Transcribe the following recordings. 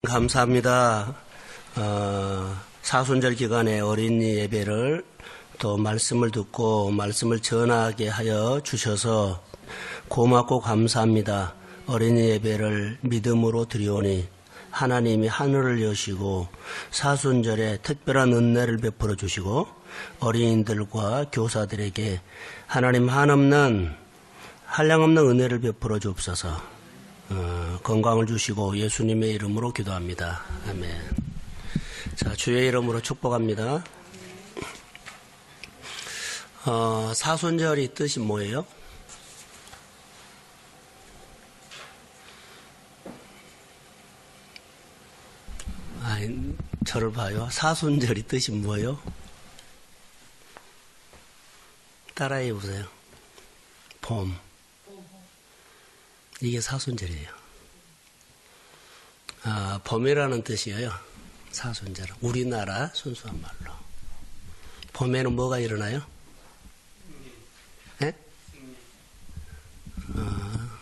감사합니다. 사순절 기간에 어린이 예배를 또 말씀을 듣고 말씀을 전하게 하여 주셔서 고맙고 감사합니다. 어린이 예배를 믿음으로 드리오니 하나님이 하늘을 여시고 사순절에 특별한 은혜를 베풀어 주시고 어린이들과 교사들에게 하나님 한없는 한량없는 은혜를 베풀어 주옵소서. 건강을 주시고 예수님의 이름으로 기도합니다. 아멘. 자, 주의 이름으로 축복합니다. 사순절이 뜻이 뭐예요? 저를 봐요. 사순절이 뜻이 뭐예요? 따라해 보세요. 봄. 이게 사순절이에요. 봄이라는 뜻이에요. 사순절. 우리나라 순수한 말로. 봄에는 뭐가 일어나요? 네?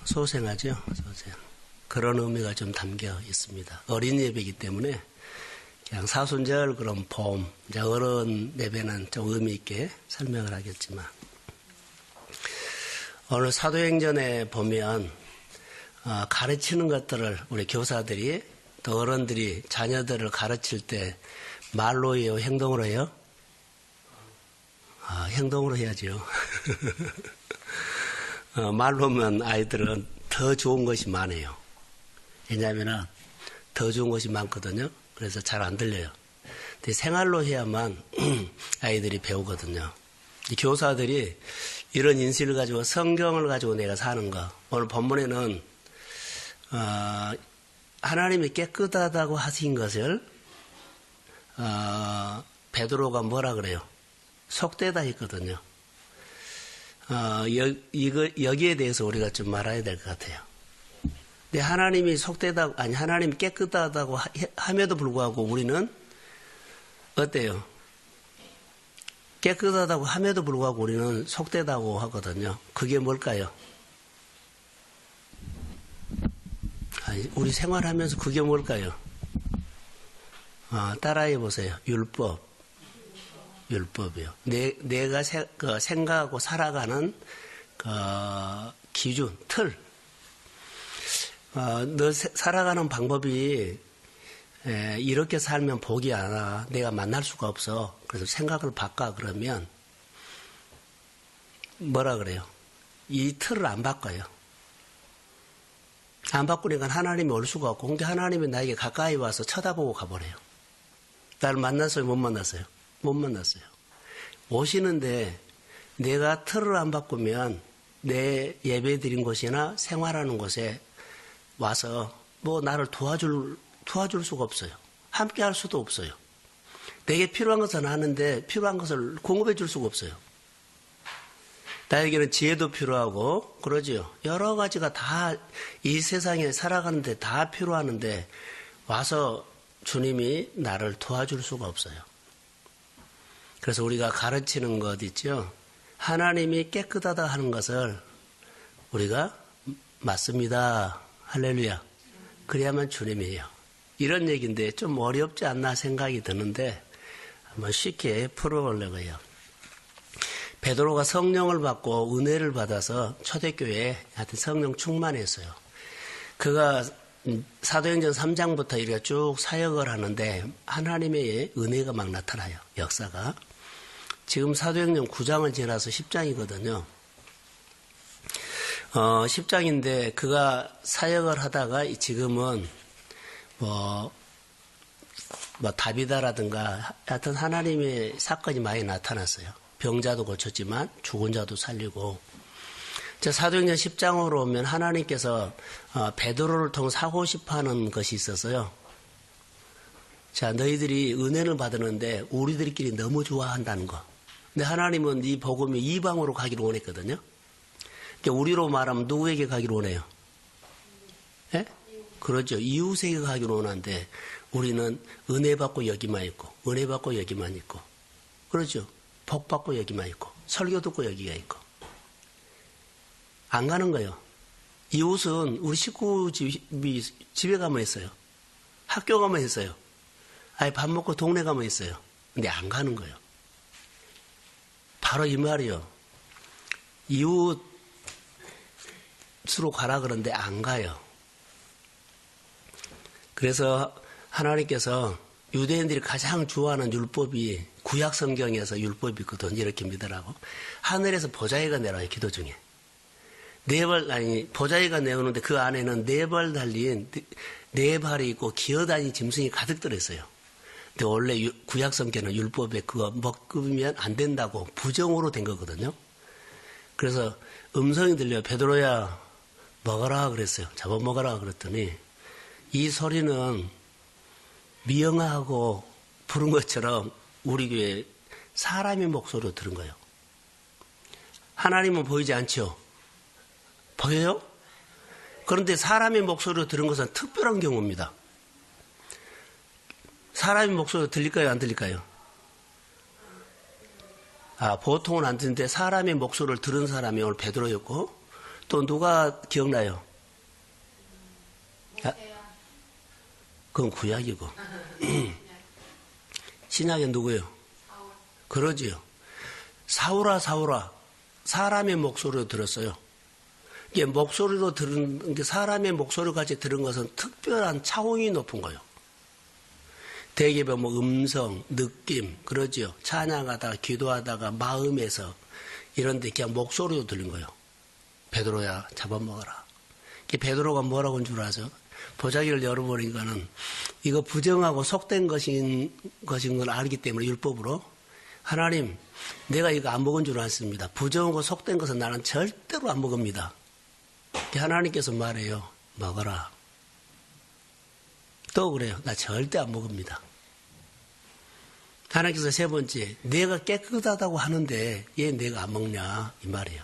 소생하죠. 소생. 그런 의미가 좀 담겨 있습니다. 어린 예배이기 때문에 그냥 사순절 그럼 봄. 이제 어른 예배는 좀 의미 있게 설명을 하겠지만 오늘 사도행전에 보면 가르치는 것들을 우리 교사들이 또 어른들이 자녀들을 가르칠 때 말로 해요? 행동으로 해요? 행동으로 해야죠. 말로 하면 아이들은 더 좋은 것이 많아요. 왜냐하면 더 좋은 것이 많거든요. 그래서 잘 안 들려요. 근데 생활로 해야만 아이들이 배우거든요. 이 교사들이 이런 인식을 가지고 성경을 가지고 내가 사는 거. 오늘 본문에는 하나님이 깨끗하다고 하신 것을 베드로가 뭐라 그래요? 속되다 했거든요. 여기에 대해서 우리가 좀 말해야 될 것 같아요. 근데 하나님이 속되다, 아니 하나님이 깨끗하다고 함에도 불구하고 우리는 어때요? 깨끗하다고 함에도 불구하고 우리는 속되다고 하거든요. 그게 뭘까요? 우리 생활하면서 그게 뭘까요? 따라해 보세요. 율법이요. 내가 생각하고 살아가는 기준, 틀. 너 살아가는 방법이 이렇게 살면 복이 안 와. 내가 만날 수가 없어. 그래서 생각을 바꿔 그러면 뭐라 그래요? 이 틀을 안 바꿔요. 안 바꾸니까 하나님이 올 수가 없고, 근데 하나님이 나에게 가까이 와서 쳐다보고 가버려요. 나를 만났어요? 못 만났어요? 못 만났어요. 오시는데 내가 틀을 안 바꾸면 내 예배 드린 곳이나 생활하는 곳에 와서 뭐 나를 도와줄 수가 없어요. 함께 할 수도 없어요. 내게 필요한 것은 아는데 필요한 것을 공급해 줄 수가 없어요. 나에게는 지혜도 필요하고 그러지요. 여러 가지가 다 이 세상에 살아가는데 다 필요하는데 와서 주님이 나를 도와줄 수가 없어요. 그래서 우리가 가르치는 것 있죠. 하나님이 깨끗하다 하는 것을 우리가 맞습니다. 할렐루야. 그래야만 주님이에요. 이런 얘기인데 좀 어렵지 않나 생각이 드는데 한번 쉽게 풀어보려고 해요. 베드로가 성령을 받고 은혜를 받아서 초대교회에 하여튼 성령 충만했어요. 그가 사도행전 3장부터 이렇게 쭉 사역을 하는데 하나님의 은혜가 막 나타나요. 역사가. 지금 사도행전 9장을 지나서 10장이거든요. 10장인데 그가 사역을 하다가 지금은 뭐 다비다라든가 하여튼 하나님의 사건이 많이 나타났어요. 병자도 고쳤지만 죽은 자도 살리고. 사도행전 10장으로 오면 하나님께서 베드로를 통해 사고 싶어하는 것이 있었어요. 자, 너희들이 은혜를 받았는데 우리들끼리 너무 좋아한다는 거. 근데 하나님은 이 복음이 이방으로 가기를 원했거든요. 그러니까 우리로 말하면 누구에게 가기를 원해요? 예? 그렇죠. 이웃에게 가기를 원하는데 우리는 은혜 받고 여기만 있고 은혜 받고 여기만 있고 그렇죠. 복 받고 여기만 있고 설교 듣고 여기가 있고 안 가는 거예요. 이웃은 우리 식구 집에 가면 있어요. 학교 가면 있어요. 아니, 밥 먹고 동네 가면 있어요. 근데 안 가는 거예요. 바로 이 말이요. 이웃으로 가라 그러는데 안 가요. 그래서 하나님께서 유대인들이 가장 좋아하는 율법이 구약 성경에서 율법이거든. 이렇게 믿으라고. 하늘에서 보자기가 내려와요. 기도 중에. 보자기가 내오는데 그 안에는 4발 달린 4발이 있고 기어다니는 짐승이 가득 들어있어요. 근데 원래 구약 성경은 율법에 그거 먹으면 안 된다고 부정으로 된 거거든요. 그래서 음성이 들려요. 베드로야 먹어라 그랬어요. 잡아먹어라 그랬더니 이 소리는 미영하고 부른 것처럼 우리 교회 사람의 목소리로 들은 거예요. 하나님은 보이지 않죠? 보여요? 그런데 사람의 목소리로 들은 것은 특별한 경우입니다. 사람의 목소리로 들릴까요? 안 들릴까요? 보통은 안 듣는데 사람의 목소리를 들은 사람이 오늘 베드로였고 또 누가 기억나요? 그건 구약이고 신약은 누구예요? 그러지요. 사울아 사람의 목소리로 들었어요. 이게 목소리로 들은 게 사람의 목소리까지 들은 것은 특별한 차원이 높은 거예요. 대개 뭐 음성, 느낌 그러지요. 찬양하다가 기도하다가 마음에서 이런데 그냥 목소리로 들린 거예요. 베드로야 잡아먹어라. 베드로가 뭐라고 한 줄 아죠? 보자기를 열어버리니까는 이거 부정하고 속된 것인 걸 알기 때문에 율법으로 하나님 내가 이거 안 먹은 줄 알았습니다. 부정하고 속된 것은 나는 절대로 안 먹습니다. 하나님께서 말해요. 먹어라. 또 그래요. 나 절대 안 먹습니다. 하나님께서 3번째 내가 깨끗하다고 하는데 얘 내가 안 먹냐 이 말이에요.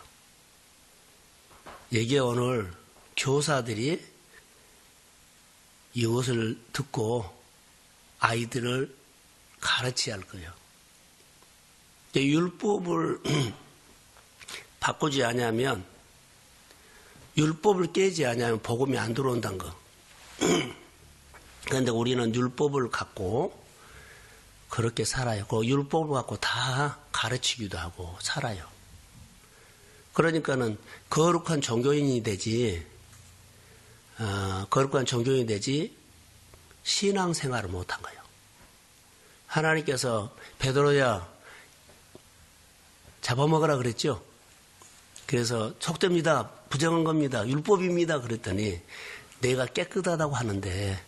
여기에 오늘 교사들이 이것을 듣고 아이들을 가르쳐야 할 거예요. 율법을 바꾸지 않으면 율법을 깨지 않으면 복음이 안 들어온다는 거. 그런데 우리는 율법을 갖고 그렇게 살아요. 그 율법을 갖고 다 가르치기도 하고 살아요. 그러니까는 거룩한 종교인이 되지, 신앙생활을 못한 거예요. 하나님께서 베드로야 잡아먹으라 그랬죠. 그래서 속됩니다. 부정한 겁니다. 율법입니다. 그랬더니 내가 깨끗하다고 하는데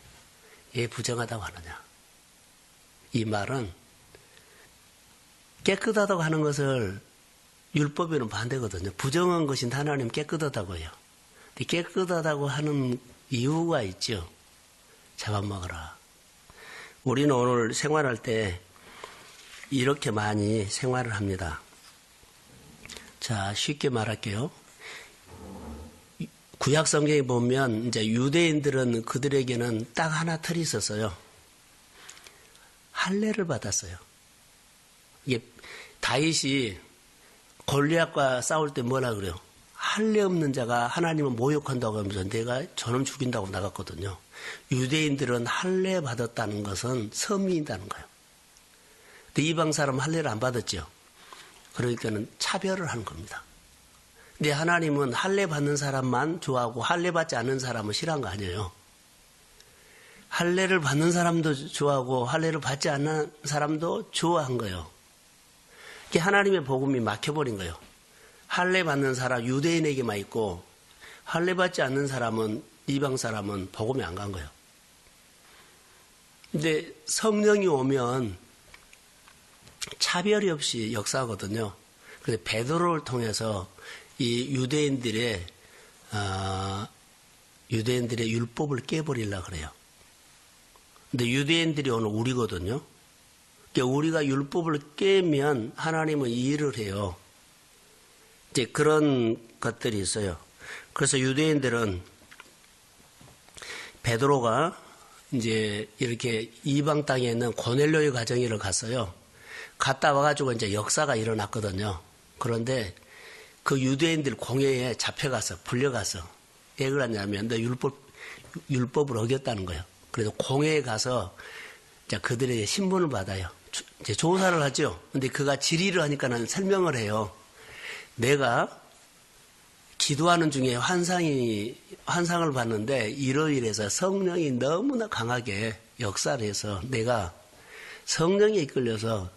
얘 부정하다고 하느냐. 이 말은 깨끗하다고 하는 것을 율법에는 반대거든요. 부정한 것인 하나님 깨끗하다고요. 근데 깨끗하다고 하는 이유가 있죠. 잡아먹어라. 우리는 오늘 생활할 때 이렇게 많이 생활을 합니다. 자, 쉽게 말할게요. 구약 성경에 보면 이제 유대인들은 그들에게는 딱 하나 틀이 있었어요. 할례를 받았어요. 이게 다윗이 골리앗과 싸울 때 뭐라 그래요? 할례 없는 자가 하나님을 모욕한다고 하면서 내가 저놈 죽인다고 나갔거든요. 유대인들은 할례 받았다는 것은 선민이라는 거예요. 근데 이방 사람은 할례를 안 받았죠. 그러니까는 차별을 하는 겁니다. 근데 하나님은 할례 받는 사람만 좋아하고 할례 받지 않는 사람은 싫어한 거 아니에요. 할례를 받는 사람도 좋아하고 할례를 받지 않는 사람도 좋아한 거예요. 이게 하나님의 복음이 막혀버린 거예요. 할례 받는 사람 유대인에게만 있고 할례 받지 않는 사람은 이방 사람은 복음이 안 간 거예요. 근데 성령이 오면 차별이 없이 역사하거든요. 그래서 베드로를 통해서 이 유대인들의 율법을 깨버리려고 그래요. 근데 유대인들이 오늘 우리거든요. 그러니까 우리가 율법을 깨면 하나님은 일을 해요. 이제 그런 것들이 있어요. 그래서 유대인들은 베드로가 이제 이렇게 이방 땅에 있는 고넬료의 가정으로 갔어요. 갔다 와가지고 이제 역사가 일어났거든요. 그런데 그 유대인들 공회에 잡혀가서, 불려가서, 왜 그러냐면 너 율법을 어겼다는 거예요. 그래서 공회에 가서 자, 그들에게 신분을 받아요. 이제 조사를 하죠. 근데 그가 질의를 하니까는 설명을 해요. 내가 기도하는 중에 환상을 봤는데 이러이래서 성령이 너무나 강하게 역사를 해서 내가 성령에 이끌려서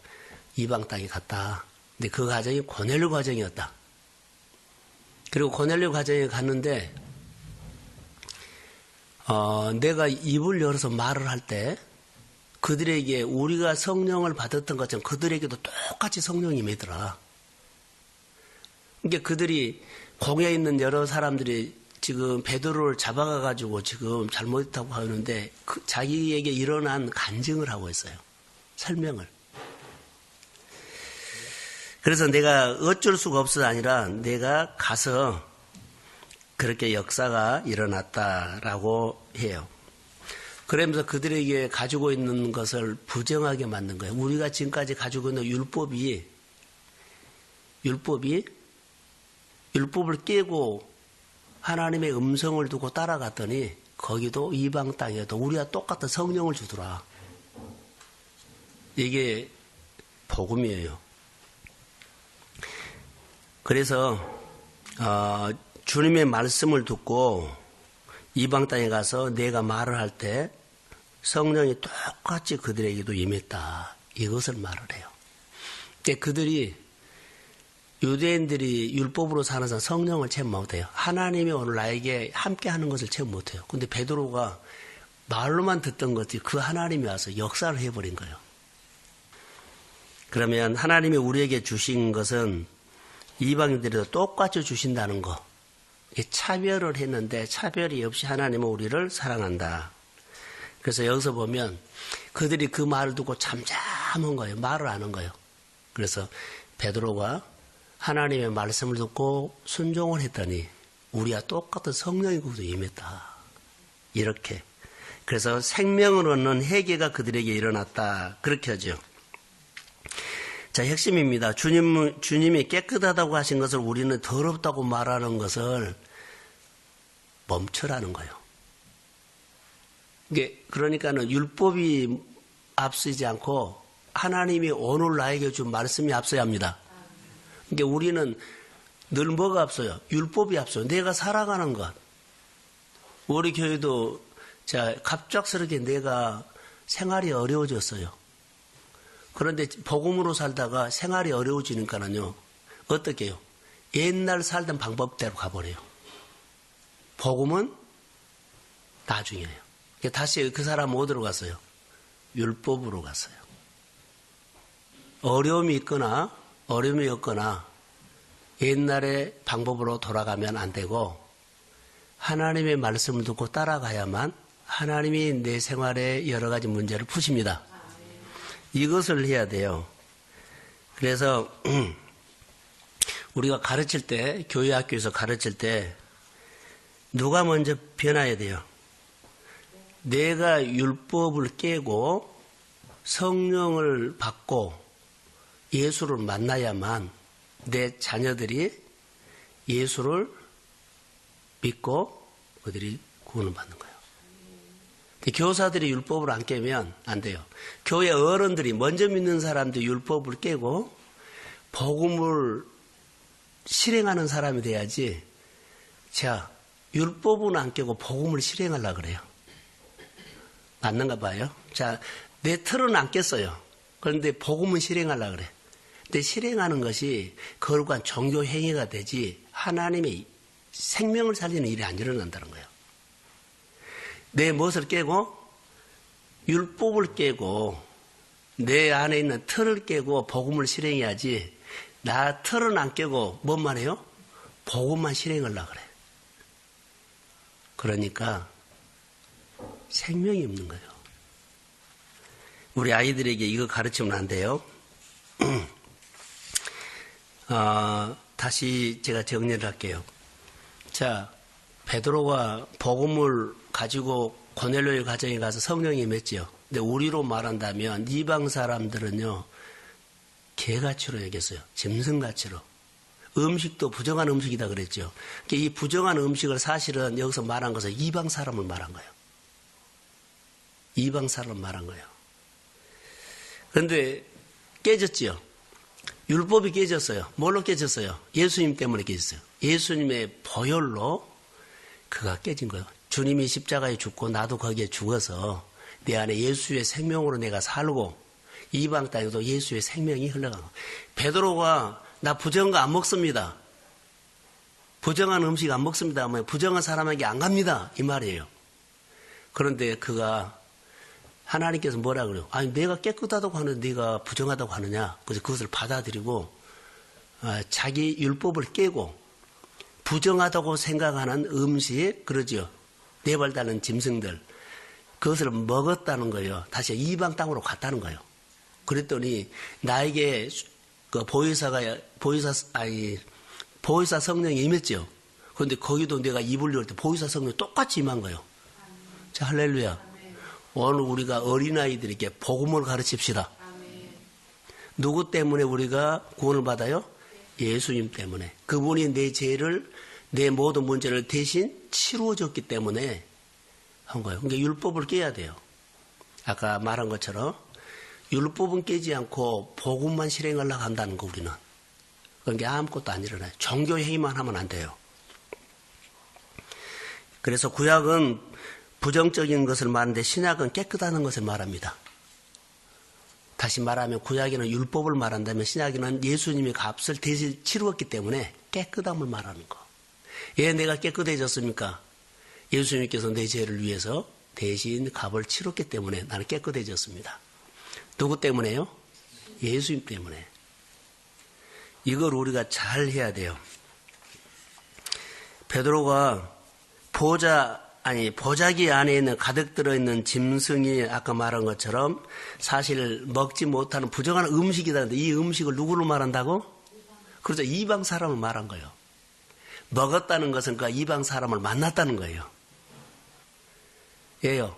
이방 땅에 갔다. 근데 그 과정이 고넬료 과정이었다. 그리고 고넬료 과정에 갔는데 내가 입을 열어서 말을 할 때 그들에게 우리가 성령을 받았던 것처럼 그들에게도 똑같이 성령이 임하더라. 그러니까 그들이 공회에 있는 여러 사람들이 지금 베드로를 잡아가가지고 지금 잘못했다고 하는데 자기에게 일어난 간증을 하고 있어요. 설명을. 그래서 내가 어쩔 수가 없어서 아니라 내가 가서 그렇게 역사가 일어났다라고 해요. 그러면서 그들에게 가지고 있는 것을 부정하게 만든 거예요. 우리가 지금까지 가지고 있는 율법을 깨고 하나님의 음성을 두고 따라갔더니 거기도 이방 땅에도 우리와 똑같은 성령을 주더라. 이게 복음이에요. 그래서 주님의 말씀을 듣고 이방 땅에 가서 내가 말을 할 때 성령이 똑같이 그들에게도 임했다. 이것을 말을 해요. 그들이 유대인들이 율법으로 사는 사람 성령을 체험 못해요. 하나님이 오늘 나에게 함께하는 것을 체험 못해요. 근데 베드로가 말로만 듣던 것이 그 하나님이 와서 역사를 해버린 거예요. 그러면 하나님이 우리에게 주신 것은 이방인들에도 똑같이 주신다는 거. 차별을 했는데 차별이 없이 하나님은 우리를 사랑한다. 그래서 여기서 보면 그들이 그 말을 듣고 잠잠한 거예요. 말을 안 한 거예요. 그래서 베드로가 하나님의 말씀을 듣고 순종을 했더니 우리와 똑같은 성령이 그것도 임했다. 이렇게. 그래서 생명을 얻는 회개가 그들에게 일어났다. 그렇게 하죠. 자, 핵심입니다. 주님이 깨끗하다고 하신 것을 우리는 더럽다고 말하는 것을 멈추라는 거예요. 이게 그러니까는 율법이 앞서지 않고 하나님이 오늘 나에게 준 말씀이 앞서야 합니다. 그러니까 우리는 늘 뭐가 앞서요? 율법이 앞서요. 내가 살아가는 것. 우리 교회도 자, 갑작스럽게 내가 생활이 어려워졌어요. 그런데 복음으로 살다가 생활이 어려워지니까는요, 어떻게 해요? 옛날 살던 방법대로 가버려요. 복음은 나중이에요. 다시 그 사람 어디로 갔어요? 율법으로 갔어요. 어려움이 있거나 어려움이 없거나 옛날의 방법으로 돌아가면 안 되고 하나님의 말씀을 듣고 따라가야만 하나님이 내 생활에 여러 가지 문제를 푸십니다. 이것을 해야 돼요. 그래서 우리가 가르칠 때, 교회 학교에서 가르칠 때 누가 먼저 변화해야 돼요? 내가 율법을 깨고 성령을 받고 예수를 만나야만 내 자녀들이 예수를 믿고 그들이 구원을 받는 거예요. 교사들이 율법을 안 깨면 안 돼요. 교회 어른들이 먼저 믿는 사람들이 율법을 깨고 복음을 실행하는 사람이 돼야지. 자, 율법은 안 깨고 복음을 실행하려고 그래요. 맞는가 봐요. 자, 내 틀은 안 깼어요. 그런데 복음은 실행하려고 그래. 근데 실행하는 것이 거룩한 종교 행위가 되지 하나님의 생명을 살리는 일이 안 일어난다는 거예요. 내 무엇을 깨고 율법을 깨고 내 안에 있는 틀을 깨고 복음을 실행해야지. 나 틀은 안 깨고 뭔만 해요? 복음만 실행하려고 그래. 그러니까 생명이 없는 거예요. 우리 아이들에게 이거 가르치면 안 돼요. 다시 제가 정리를 할게요. 자, 베드로가 복음을 가지고 고넬료의 가정에 가서 성령이 임했지요. 근데 우리로 말한다면 이방 사람들은요, 개가치로 여겼어요. 짐승가치로. 음식도 부정한 음식이다 그랬죠. 이 부정한 음식을 사실은 여기서 말한 것은 이방 사람을 말한 거예요. 이방 사람을 말한 거예요. 그런데 깨졌지요. 율법이 깨졌어요. 뭘로 깨졌어요? 예수님 때문에 깨졌어요. 예수님의 보혈로 그가 깨진 거예요. 주님이 십자가에 죽고 나도 거기에 죽어서 내 안에 예수의 생명으로 내가 살고 이방 땅에도 예수의 생명이 흘러가고. 베드로가 나 부정한 거 안 먹습니다. 부정한 음식 안 먹습니다. 부정한 사람에게 안 갑니다. 이 말이에요. 그런데 그가 하나님께서 뭐라 그래요? 아니 내가 깨끗하다고 하는데 네가 부정하다고 하느냐? 그래서 그것을 받아들이고 자기 율법을 깨고 부정하다고 생각하는 음식 그러죠. 네발 달린 짐승들 그것을 먹었다는 거예요. 다시 이방 땅으로 갔다는 거예요. 그랬더니 나에게 그 보혜사 성령이 임했죠. 그런데 거기도 내가 입을 열 때 보혜사 성령이 똑같이 임한 거예요. 자, 할렐루야. 오늘 우리가 어린아이들에게 복음을 가르칩시다. 누구 때문에 우리가 구원을 받아요? 예수님 때문에. 그분이 내 죄를, 내 모든 문제를 대신 치루어줬기 때문에 한 거예요. 그러니까 율법을 깨야 돼요. 아까 말한 것처럼 율법은 깨지 않고 복음만 실행하려고 한다는 거 우리는. 그러니까 아무것도 안 일어나요. 종교 행위만 하면 안 돼요. 그래서 구약은 부정적인 것을 말하는데 신약은 깨끗하는 것을 말합니다. 다시 말하면 구약에는 율법을 말한다면 신약에는 예수님이 값을 대신 치루었기 때문에 깨끗함을 말하는 거. 왜 내가 깨끗해졌습니까? 예수님께서 내 죄를 위해서 대신 값을 치렀기 때문에 나는 깨끗해졌습니다. 누구 때문에요? 예수님 때문에. 이걸 우리가 잘 해야 돼요. 베드로가 보자기 안에 있는 가득 들어있는 짐승이 아까 말한 것처럼 사실 먹지 못하는 부정한 음식이다는데 이 음식을 누구를 말한다고? 그렇죠. 이방 사람을 말한 거예요. 먹었다는 것은 그 이방 사람을 만났다는 거예요. 예요.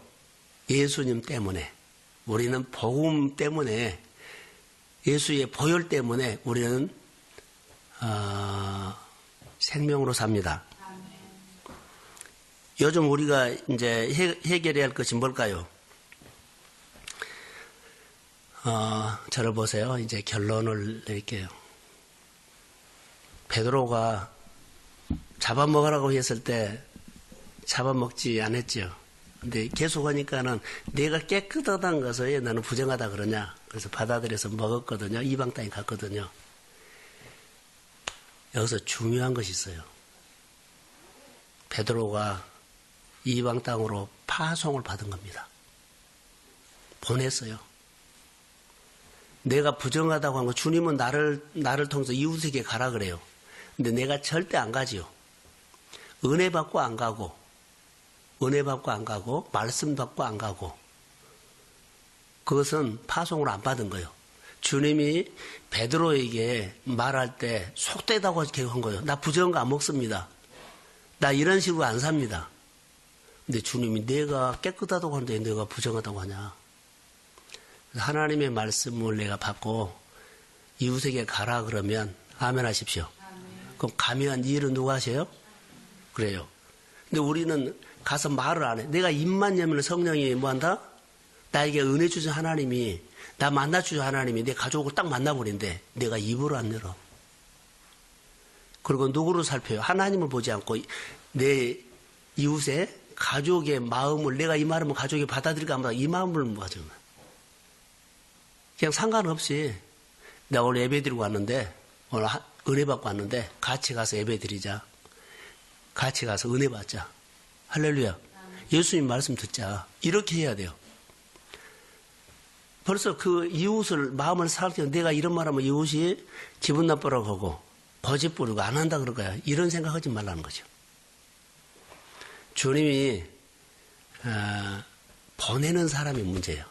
예수님 때문에 우리는 복음 때문에 예수의 보혈 때문에 우리는 생명으로 삽니다. 요즘 우리가 이제 해결해야 할 것이 뭘까요? 저를 보세요. 이제 결론을 낼게요. 베드로가 잡아먹으라고 했을 때 잡아먹지 않았죠. 근데 계속 하니까는 내가 깨끗하다는 것에 나는 부정하다 그러냐. 그래서 받아들여서 먹었거든요. 이방 땅에 갔거든요. 여기서 중요한 것이 있어요. 베드로가 이방 땅으로 파송을 받은 겁니다. 보냈어요. 내가 부정하다고 한 거 주님은 나를 통해서 이웃에게 가라 그래요. 근데 내가 절대 안 가지요. 은혜 받고 안 가고 말씀 받고 안 가고 그것은 파송을 안 받은 거예요. 주님이 베드로에게 말할 때 속되다고 한 거예요. 나 부정한 거 안 먹습니다. 나 이런 식으로 안 삽니다. 근데 주님이 내가 깨끗하다고 하는데 내가 부정하다고 하냐. 하나님의 말씀을 내가 받고 이웃에게 가라 그러면 아멘 하십시오. 그럼 가면 일은 누가 하세요? 그래요. 근데 우리는 가서 말을 안 해. 내가 입만 열면 성령이 뭐 한다? 나에게 은혜 주신 하나님이 나 만나 주신 하나님이 내 가족을 딱 만나버린데 내가 입을 안 열어. 그리고 누구를 살펴요? 하나님을 보지 않고 내 이웃의 가족의 마음을 내가 이 말하면 가족이 받아들일까 안 받아들일까 이 마음을 가져. 그냥 상관없이 나 오늘 예배 드리고 왔는데 오늘 은혜 받고 왔는데 같이 가서 예배 드리자. 같이 가서 은혜 받자. 할렐루야. 예수님 말씀 듣자. 이렇게 해야 돼요. 벌써 그 이웃을 마음을 살펴 내가 이런 말하면 이웃이 기분 나쁘라고 하고 거짓 부리고 안 한다 그럴 거야. 이런 생각하지 말라는 거죠. 주님이 보내는 사람이 문제예요.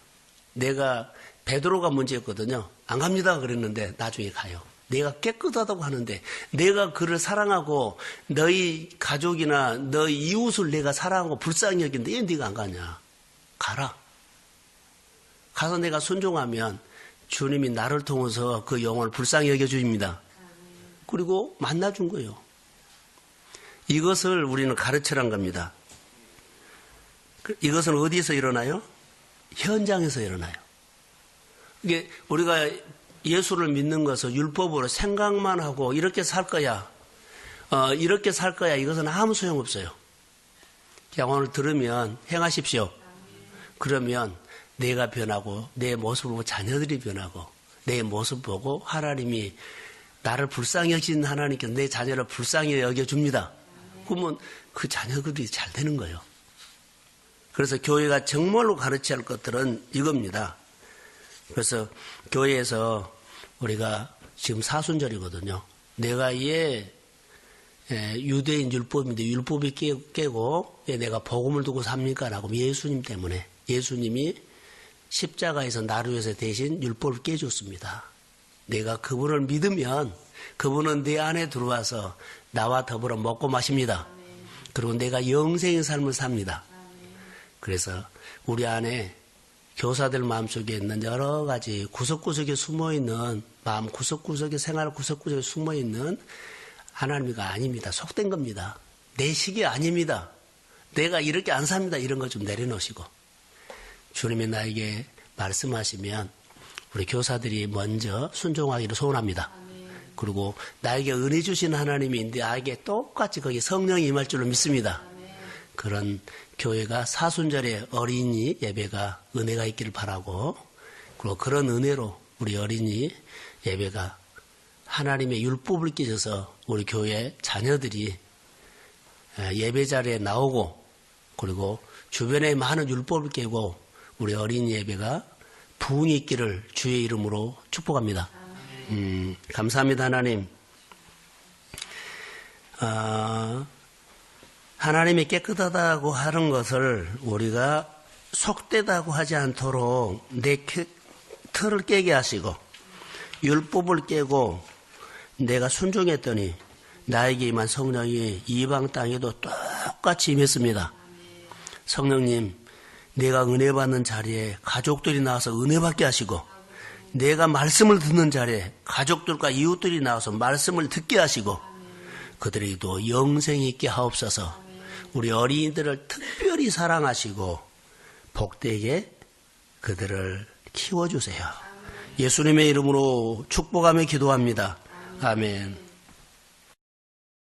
내가 베드로가 문제였거든요. 안 갑니다 그랬는데 나중에 가요. 내가 깨끗하다고 하는데 내가 그를 사랑하고 너희 가족이나 너희 이웃을 내가 사랑하고 불쌍히 여기는데 왜 네가 안 가냐. 가라. 가서 내가 순종하면 주님이 나를 통해서 그 영혼을 불쌍히 여겨주십니다. 그리고 만나준 거예요. 이것을 우리는 가르치란 겁니다. 이것은 어디에서 일어나요? 현장에서 일어나요. 이게 우리가 예수를 믿는 것은 율법으로 생각만 하고 이렇게 살 거야. 이렇게 살 거야. 이것은 아무 소용없어요. 그냥 오늘 들으면 행하십시오. 그러면 내가 변하고 내 모습을 보고 자녀들이 변하고 내 모습 보고 하나님이 나를 불쌍히 여기신 하나님께서 내 자녀를 불쌍히 여겨줍니다. 그러면 그 자녀들이 잘 되는 거예요. 그래서 교회가 정말로 가르쳐야 할 것들은 이겁니다. 그래서 교회에서 우리가 지금 사순절이거든요. 내가 유대인 율법인데 율법이 깨고 왜 내가 복음을 두고 삽니까? 라고 예수님 때문에 예수님이 십자가에서 나를 위해서 대신 율법을 깨줬습니다. 내가 그분을 믿으면 그분은 내 안에 들어와서 나와 더불어 먹고 마십니다. 그리고 내가 영생의 삶을 삽니다. 그래서 우리 안에 교사들 마음속에 있는 여러 가지 구석구석에 숨어있는 마음 구석구석에 생활 구석구석에 숨어있는 하나님이가 아닙니다. 속된 겁니다. 내 식이 아닙니다. 내가 이렇게 안 삽니다. 이런 거 좀 내려놓으시고 주님이 나에게 말씀하시면 우리 교사들이 먼저 순종하기를 소원합니다. 그리고 나에게 은혜 주신 하나님이 나에게 똑같이 거기 성령이 임할 줄로 믿습니다. 그런 교회가 사순절에 어린이 예배가 은혜가 있기를 바라고 그리고 그런 은혜로 우리 어린이 예배가 하나님의 율법을 깨져서 우리 교회 자녀들이 예배 자리에 나오고 그리고 주변에 많은 율법을 깨고 우리 어린이 예배가 부흥이 있기를 주의 이름으로 축복합니다. 감사합니다 하나님. 하나님이 깨끗하다고 하는 것을 우리가 속되다고 하지 않도록 내 틀을 깨게 하시고 율법을 깨고 내가 순종했더니 나에게 임한 성령이 이방 땅에도 똑같이 임했습니다. 성령님, 내가 은혜 받는 자리에 가족들이 나와서 은혜 받게 하시고 내가 말씀을 듣는 자리에 가족들과 이웃들이 나와서 말씀을 듣게 하시고 그들에게도 영생이 있게 하옵소서. 우리 어린이들을 특별히 사랑하시고 복되게 그들을 키워주세요. 예수님의 이름으로 축복하며 기도합니다. 아멘.